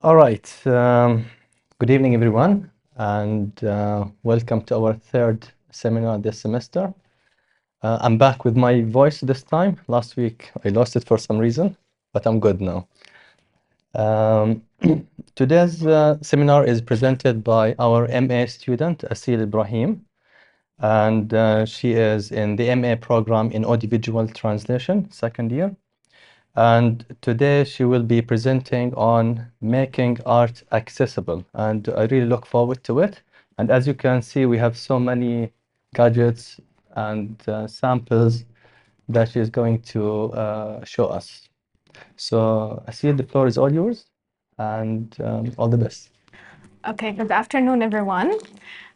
All right. Good evening, everyone, and welcome to our third seminar this semester. I'm back with my voice this time. Last week I lost it for some reason, but I'm good now. Um, Today's seminar is presented by our MA student, Asil Ibrahim, and she is in the MA program in audiovisual translation, second year. And today she will be presenting on making art accessible. And I really look forward to it. And as you can see, we have so many gadgets and samples that she is going to show us. So Asil, the floor is all yours, and all the best. Okay, good afternoon, everyone.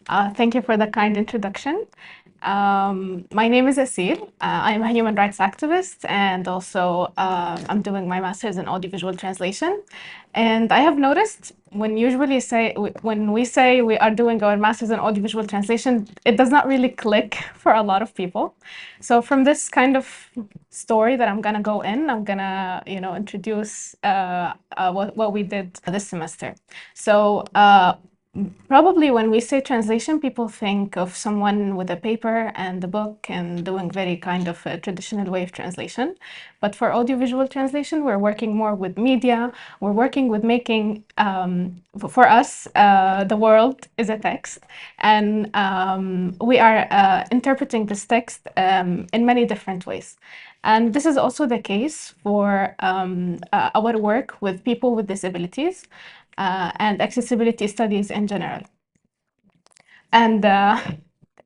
Thank you for the kind introduction. My name is Asil. I'm a human rights activist, and also I'm doing my master's in audiovisual translation. And I have noticed when we say we are doing our master's in audiovisual translation, it does not really click for a lot of people. So from this kind of story that I'm gonna go in, I'm gonna introduce what we did this semester. So probably when we say translation, people think of someone with a paper and a book and doing very kind of a traditional way of translation. But for audiovisual translation, we're working more with media. We're working with making, for us, the world is a text. And we are interpreting this text in many different ways. And this is also the case for our work with people with disabilities and accessibility studies in general. And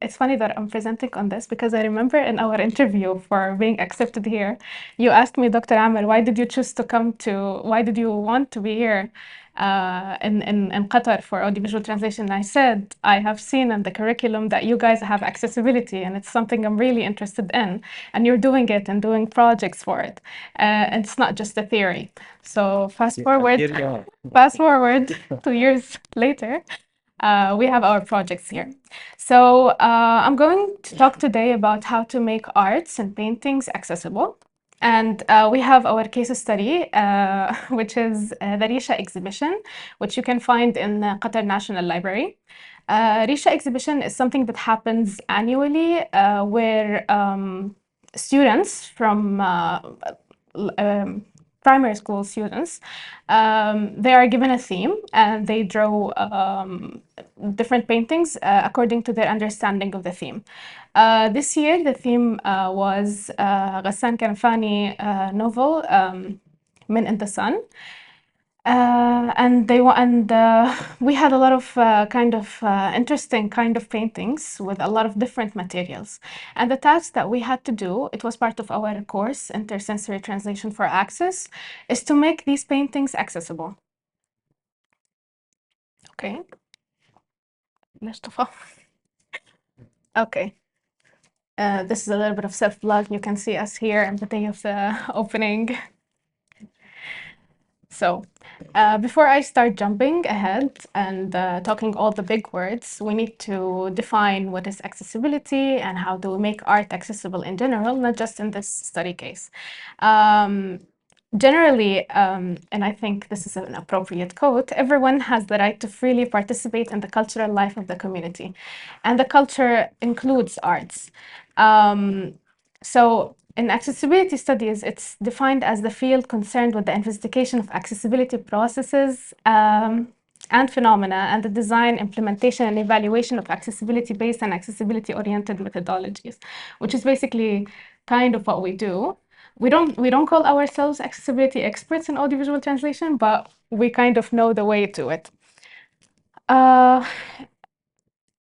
it's funny that I'm presenting on this because I remember in our interview for being accepted here, you asked me, Dr. Amr, why did you want to be here in Qatar for audiovisual translation? And I said, I have seen in the curriculum that you guys have accessibility and it's something I'm really interested in. And you're doing it and doing projects for it. And it's not just a theory. So fast forward, Here you are. fast forward 2 years later, we have our projects here. So I'm going to talk today about how to make arts and paintings accessible. And we have our case study, which is the Risha exhibition, which you can find in the Qatar National Library. Risha exhibition is something that happens annually where students from primary school students, they are given a theme and they draw different paintings according to their understanding of the theme. This year, the theme was Ghassan Kanfani novel, Men in the Sun. We had a lot of interesting kind of paintings with a lot of different materials. And the task that we had to do, it was part of our course, Intersensory Translation for Access, is to make these paintings accessible. Okay. Mustafa. Okay. This is a little bit of self-plug. You can see us here on the day of the opening. So before I start jumping ahead and talking all the big words, we need to define what is accessibility and how do we make art accessible in general, not just in this study case. Generally, and I think this is an appropriate quote, everyone has the right to freely participate in the cultural life of the community. And the culture includes arts. So in accessibility studies, it's defined as the field concerned with the investigation of accessibility processes and phenomena and the design, implementation, and evaluation of accessibility-based and accessibility-oriented methodologies, which is basically kind of what we do. We don't call ourselves accessibility experts in audiovisual translation, but we kind of know the way to it.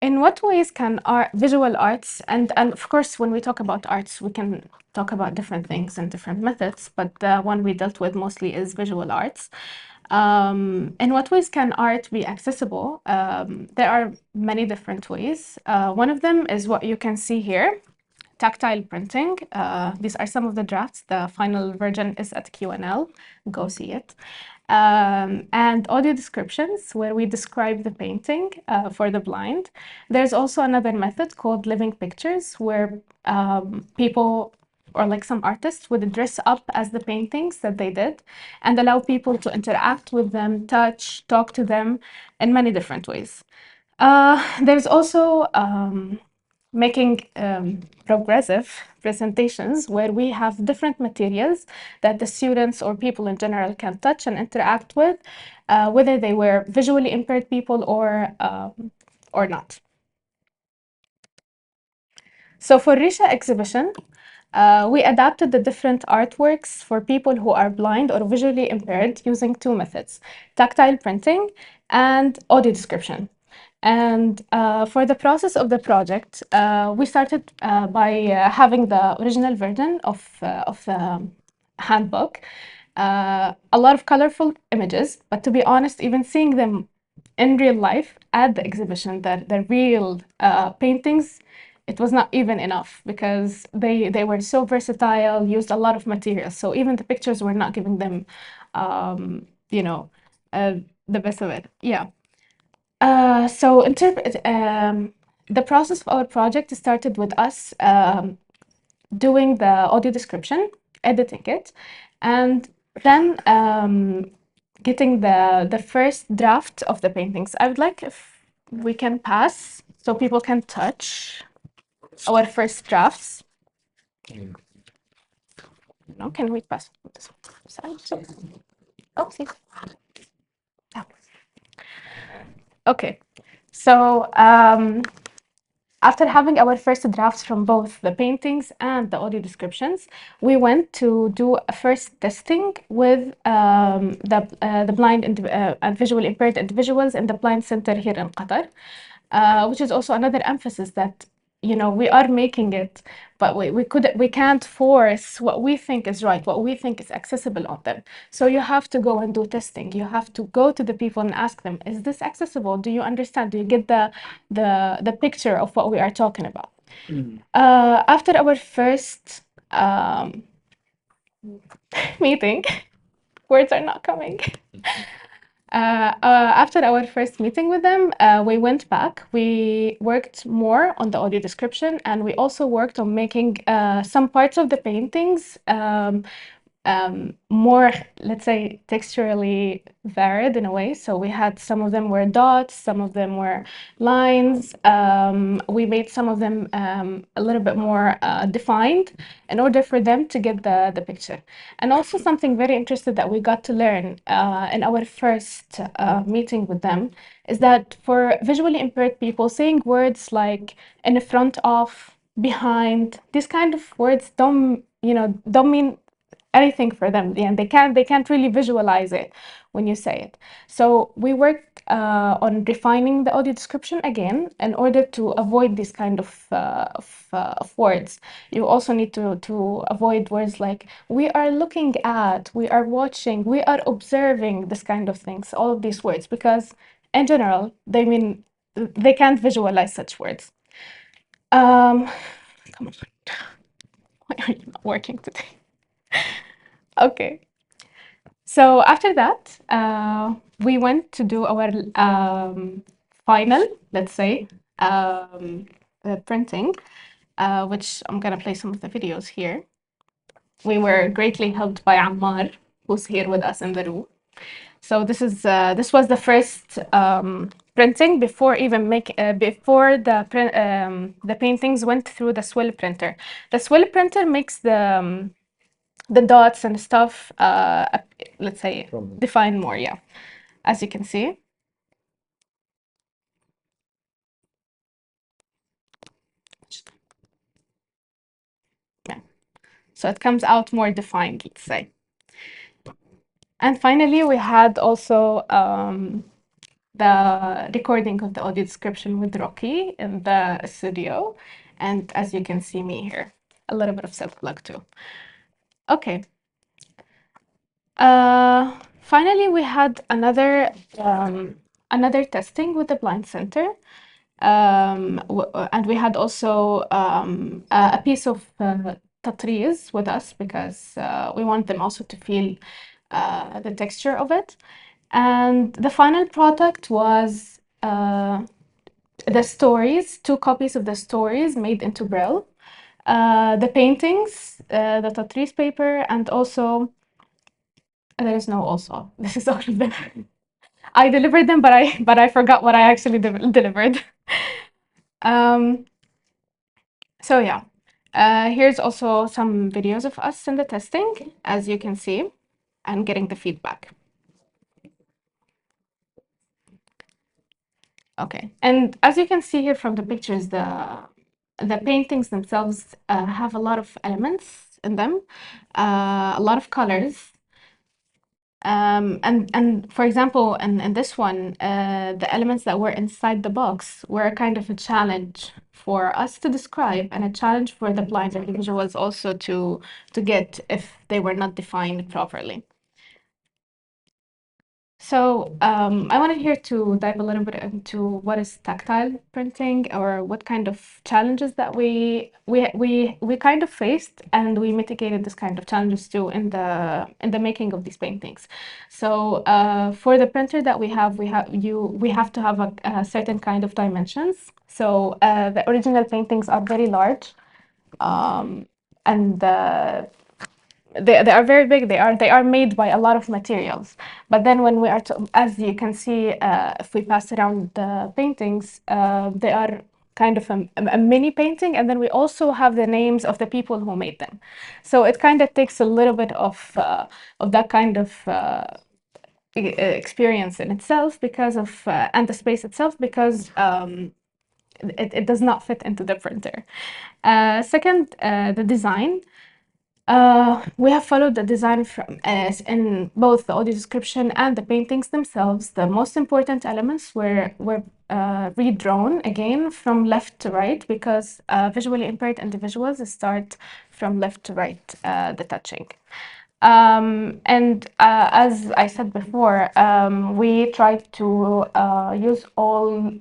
In what ways can visual arts, and of course, when we talk about arts, we can talk about different things and different methods, but the one we dealt with mostly is visual arts. In what ways can art be accessible? There are many different ways. One of them is what you can see here, tactile printing. These are some of the drafts. The final version is at QNL. Go see it. And audio descriptions, where we describe the painting for the blind. There's also another method called living pictures, where people or like some artists would dress up as the paintings that they did and allow people to interact with them, touch, talk to them in many different ways. There's also making progressive presentations where we have different materials that the students or people in general can touch and interact with, whether they were visually impaired people or not. So for Risha exhibition, we adapted the different artworks for people who are blind or visually impaired using two methods, tactile printing and audio description. And for the process of the project, we started by having the original version of the handbook, a lot of colorful images, but to be honest, even seeing them in real life at the exhibition, the real paintings, it was not even enough because they were so versatile, used a lot of materials. So even the pictures were not giving them, you know, the best of it. Yeah. So the process of our project started with us doing the audio description, editing it, and then getting the first draft of the paintings. I would like if we can pass so people can touch our first drafts. No, can we pass this side? So, oh, see. Oh. Okay. So after having our first drafts from both the paintings and the audio descriptions, we went to do a first testing with the blind and visually impaired individuals in the Blind Center here in Qatar, which is also another emphasis that we are making it, but we can't force what we think is right, what we think is accessible on them. So you have to go and do testing. You have to go to the people and ask them, is this accessible? Do you understand? Do you get the picture of what we are talking about? After our first meeting, words are not coming. After our first meeting with them, we went back. We worked more on the audio description, and we also worked on making some parts of the paintings more, let's say, texturally varied in a way. So we had some of them were dots, some of them were lines. We made some of them a little bit more defined in order for them to get the picture. And also something very interesting that we got to learn in our first meeting with them is that for visually impaired people, saying words like in front of, behind, these kind of words don't mean anything for them, and they can't really visualize it when you say it. So we worked on refining the audio description again in order to avoid this kind of words. You also need to avoid words like we are looking at, we are watching, we are observing, this kind of things, all of these words, because in general they can't visualize such words. Come on. Why are you not working today? Okay. So after that, we went to do our final, let's say, printing, which I'm gonna play some of the videos here. We were greatly helped by Ammar, who's here with us in the room. So this was the first printing before the paintings went through the swill printer. The swill printer makes the dots and stuff, let's say, define more, yeah, as you can see. Yeah. So it comes out more defined, let's say. And finally, we had also the recording of the audio description with Rocky in the studio. And as you can see me here, a little bit of self-plug too. Okay. Finally, we had another testing with the Blind Center. And we had also a piece of tatriz with us because we want them also to feel the texture of it. And the final product was the stories, 2 copies of the stories made into Braille. the paintings, the Tatrice paper, and also there is no also. This is all of them. I delivered them, but I forgot what I actually delivered. Um, so yeah, here's also some videos of us in the testing, as you can see, and getting the feedback. Okay, and as you can see here from the pictures, the paintings themselves have a lot of elements in them, a lot of colors. And for example, in this one, the elements that were inside the box were kind of a challenge for us to describe and a challenge for the blind individuals also to get if they were not defined properly. So I wanted here to dive a little bit into what is tactile printing or what kind of challenges that we kind of faced, and we mitigated this kind of challenges too in the making of these paintings. So for the printer that we have to have a certain kind of dimensions. So the original paintings are very large, and they are very big. They are made by a lot of materials. But then when we are as you can see, if we pass around the paintings, they are kind of a mini painting, and then we also have the names of the people who made them. So it kind of takes a little bit of that kind of experience in itself because of and the space itself because it does not fit into the printer. Second, the design. We have followed the design from in both the audio description and the paintings themselves. The most important elements were redrawn again from left to right because visually impaired individuals start from left to right, the touching. And as I said before, we tried to use all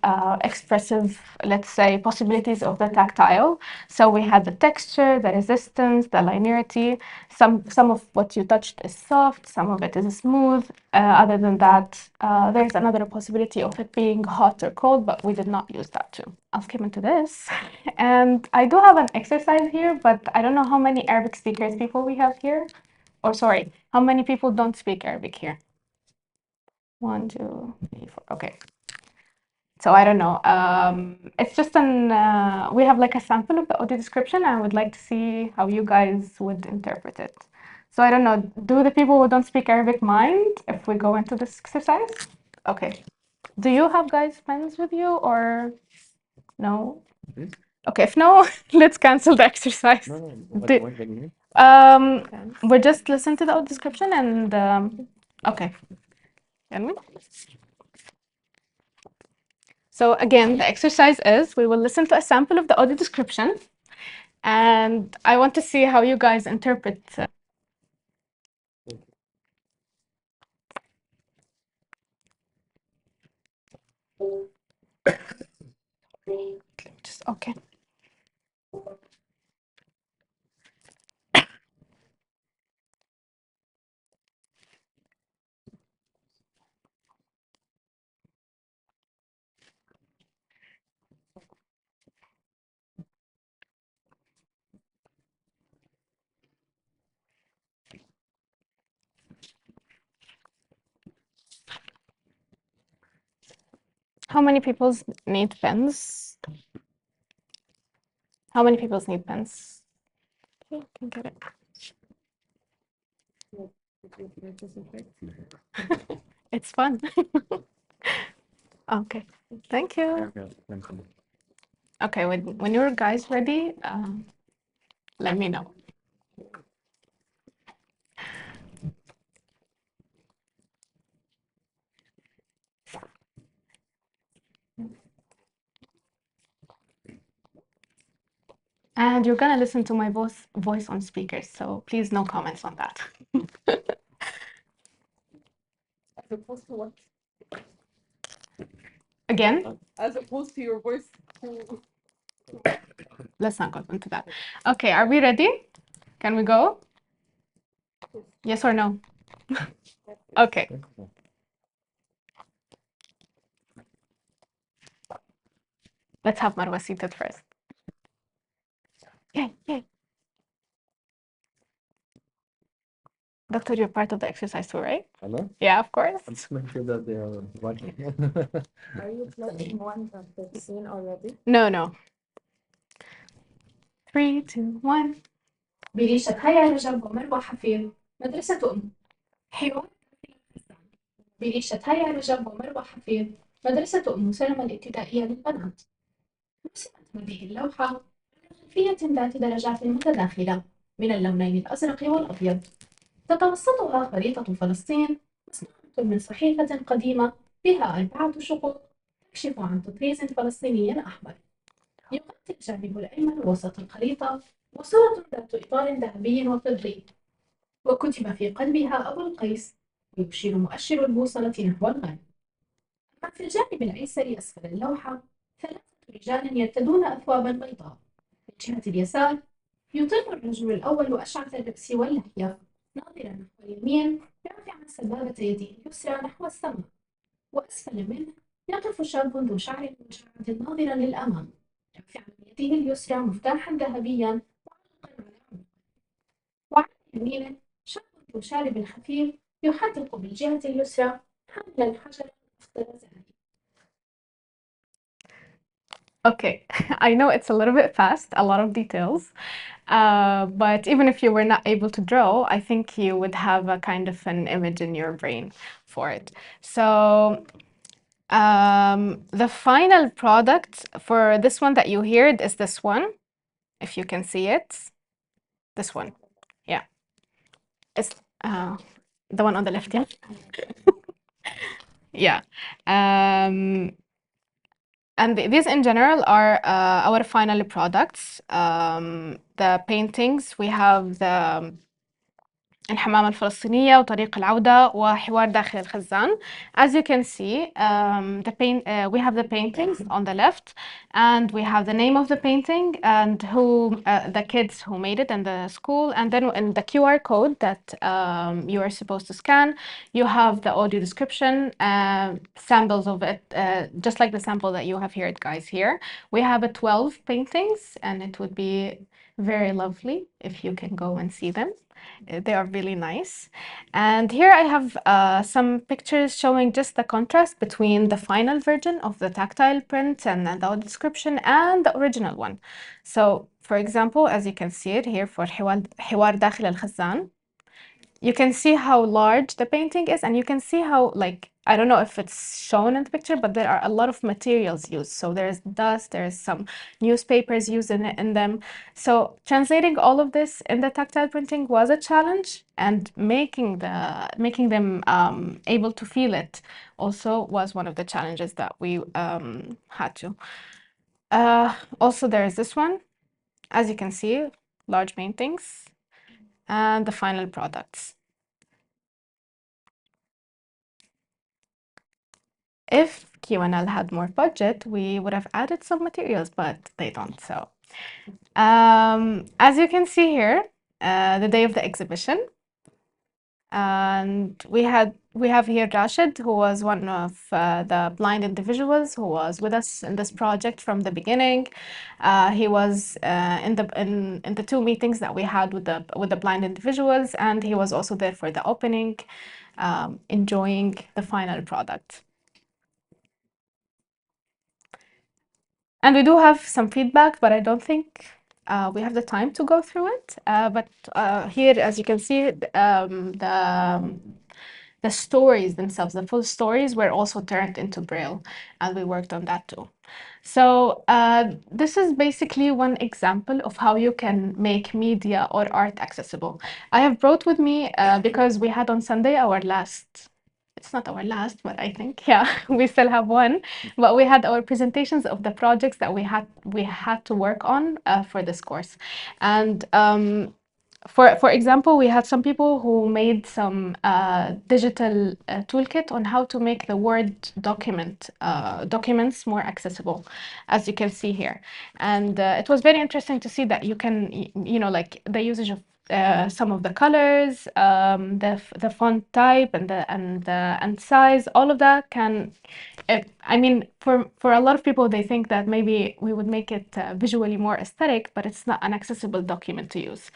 expressive, let's say, possibilities of the tactile. So we had the texture, the resistance, the linearity. Some of what you touched is soft, some of it is smooth. Other than that, there's another possibility of it being hot or cold, but we did not use that too. I'll skip into this. And I do have an exercise here, but I don't know how many Arabic speakers people we have here. Or sorry, how many people don't speak Arabic here? 1, 2, 3, 4. Okay. So I don't know. It's just we have like a sample of the audio description. I would like to see how you guys would interpret it. So I don't know. Do the people who don't speak Arabic mind if we go into this exercise? Okay. Do you have guys pens with you or no? Okay, if no, let's cancel the exercise. We just listen to the audio description and okay. Hear me? So again, the exercise is we will listen to a sample of the audio description, and I want to see how you guys interpret. Just okay. How many people need pens? How many people need pens? Okay, can get it. It's fun. Okay, thank you. Okay, when you're guys ready, let me know. And you're gonna listen to my voice on speakers, so please no comments on that. As opposed to what? Again, As opposed to your voice. let's not go into that. Okay, are we ready? Can we go? Yes or no? Okay. Let's have Marwa seated first. Yay. Doctor, you're part of the exercise too, right? Hello? Yeah, of course. I'm just making sure that they are watching. Are you playing one of the scene already? No. 3, 2, 1. بريشة هيا رجب ومروة حفيظ مدرسة حوار بريشة هيا رجب ومروة حفيظ مدرسة أم سلمى الابتدائية للبنات. رسمت هذه اللوحة على خلفية ذات درجات متداخلة من اللونين الأزرق والأبيض. تتوسطها خريطة فلسطين مصنوعة من صحيفة قديمة بها 4 شقوق تكشف عن تطريز فلسطيني أحمر. يغطي الجانب الأيمن وسط الخريطة وصورة ذات إطار ذهبي وفضي، وكتب في قلبها أبو القيس، ويشير مؤشر البوصلة نحو الغرب. أما في الجانب الأيسر أسفل اللوحة 3 رجال يرتدون أثوابا بيضاء. في الجهة اليسار يطيل الرجل الأول أشعث الرأس واللحية ناظرا نحو اليمين رافعا سبابة يده اليسرى نحو السماء، وأسفل منه يقف شاب ذو شعر مجعد ناظرا للأمام رافعا بيده اليسرى مفتاحا ذهبيا معلقا على عنقه، وعلى يمينه شاب ذو شارب خفيف يحدق بالجهة اليسرى حاملا حجرا أخضر زاهي. Okay, I know it's a little bit fast, a lot of details, but even if you were not able to draw, I think you would have a kind of an image in your brain for it. So the final product for this one that you heard is this one, if you can see it. This one, yeah. It's the one on the left, yeah? Yeah. And these in general are our final products. The paintings, we have the الحمامة الفلسطينية وطريق العودة وحوار داخل الخزان. As you can see, we have the paintings on the left, and we have the name of the painting and who the kids who made it and the school, and then in the QR code that you are supposed to scan, you have the audio description, samples of it, just like the sample that you have heard, guys, here. We have 12 paintings, and it would be very lovely if you can go and see them. They are really nice. And here I have some pictures showing just the contrast between the final version of the tactile print and the description and the original one. So, for example, as you can see it here for حوار داخل الخزان, you can see how large the painting is, and you can see how, like, I don't know if it's shown in the picture, but there are a lot of materials used. So there's dust, there's some newspapers used in them. So translating all of this in the tactile printing was a challenge, and making them able to feel it also was one of the challenges that we had to. Also, there is this one, as you can see, large paintings, and the final products. If QNL had more budget, we would have added some materials, but they don't. So, as you can see here, the day of the exhibition, and we have here Rashid, who was one of the blind individuals who was with us in this project from the beginning. He was in the 2 meetings that we had with the blind individuals, and he was also there for the opening, enjoying the final product. And we do have some feedback, but I don't think we have the time to go through it. But here, as you can see, the stories themselves, the full stories, were also turned into Braille, and we worked on that too. So this is basically one example of how you can make media or art accessible. I have brought with me, because we had on Sunday our last, it's not our last, but I think, yeah, we still have one. But we had our presentations of the projects that we had to work on for this course. And for example, we had some people who made some digital toolkit on how to make the Word documents more accessible, as you can see here. And it was very interesting to see that you can, like the usage of some of the colors, the font type, and size. All of that can. I mean, for a lot of people, they think that maybe we would make it visually more aesthetic, but it's not an accessible document to use.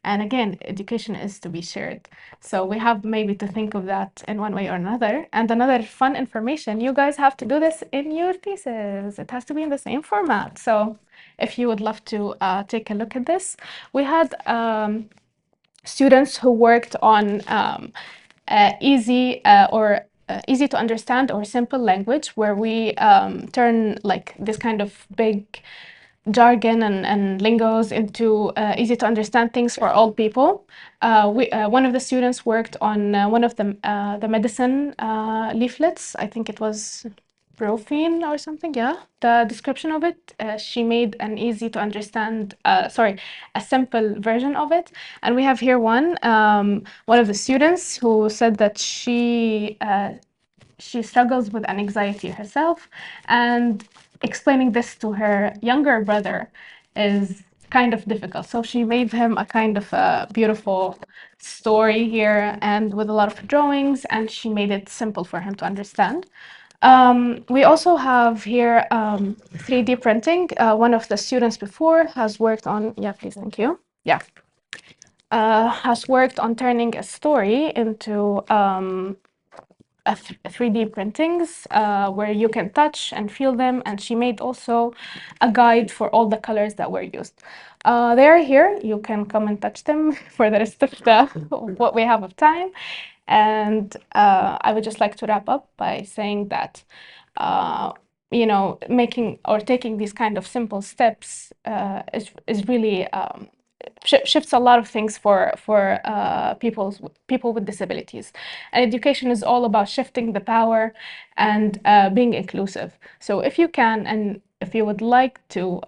And again, education is to be shared. So we have maybe to think of that in one way or another. And another fun information, you guys have to do this in your thesis. It has to be in the same format. So if you would love to take a look at this, we had students who worked on easy to understand or simple language, where we turn like this kind of big jargon and lingos into easy to understand things for all people. One of the students worked on one of the medicine leaflets. I think it was Brofene or something, yeah. The description of it, she made an easy to understand, a simple version of it. And we have here one of the students who said that she struggles with anxiety herself, and explaining this to her younger brother is kind of difficult. So she made him a kind of a beautiful story here, and with a lot of drawings, and she made it simple for him to understand. We also have here 3D printing. One of the students before has worked on, yeah, please, thank you. Yeah. Has worked on turning a story into 3D printings where you can touch and feel them, and she made also a guide for all the colors that were used. They are here. You can come and touch them for the rest of what we have of time. And I would just like to wrap up by saying that making or taking these kind of simple steps is really shifts a lot of things for people with disabilities. And education is all about shifting the power and being inclusive. So if you can, and if you would like to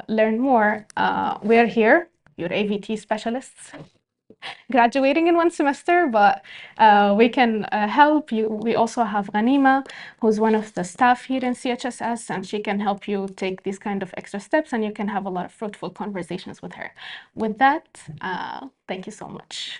learn more, we're here, your AVT specialists, graduating in one semester, but we can help you. We also have Ghanima, who's one of the staff here in CHSS, and she can help you take these kind of extra steps, and you can have a lot of fruitful conversations with her. With that, thank you so much.